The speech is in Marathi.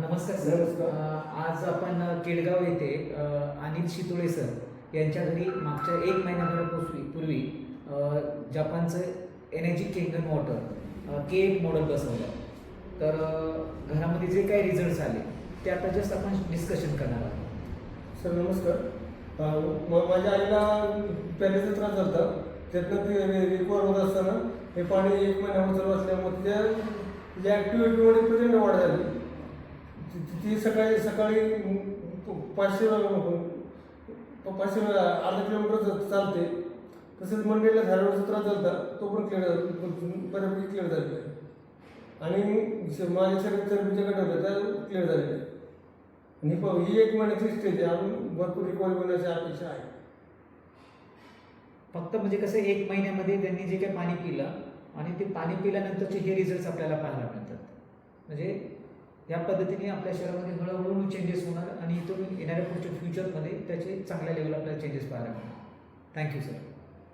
नमस्कार सर. नमस्कार. आज आपण केडगाव येथे अनिल शितोळे सर यांच्या घरी मागच्या 1 महिन्यापूर्वी जपानचं energy kingdom water K8 model बसवलं. तर घरामध्ये जे काही रिझल्ट्स आले ते आता जस्ट आपण डिस्कशन करणार आहोत. सर नमस्कार. माझ्या आईला पॅलेचा त्रास झाला होता. त्यातनं ते रिकवर होत असताना हे पाणी 1 महिन्यावर चालू असल्यामुळे त्या ॲक्टिव्हिटीमध्ये प्रचंड वाढ झाली. ती सकाळी 500 अर्धा किलोमीटर चालते. तसेच मंडळीला झाडावरचा त्रास झाला होता, तो पण बऱ्यापैकी क्लिअर झालेला आहे. आणि माझ्या शरीर चरबीच्या गट होत्या त्या क्लिअर झालेल्या आहे. आणि ही 1 महिन्याची स्टेज आहे. अजून भरपूर रिकव्हरी होण्याची अपेक्षा आहे. फक्त म्हणजे कसं 1 महिन्यामध्ये त्यांनी जे काही पाणी पिलं आणि ते पाणी पिल्यानंतरचे हे रिझल्ट्स आपल्याला पाहायला मिळतात. म्हणजे या पद्धतीने आपल्या शरीरामध्ये हळूहळू चेंजेस होणार आणि इथून येणाऱ्या पुढच्या फ्युचरमध्ये त्याचे चांगल्या लेवल आपल्याला चेंजेस पाहायला मिळणार. Thank you sir.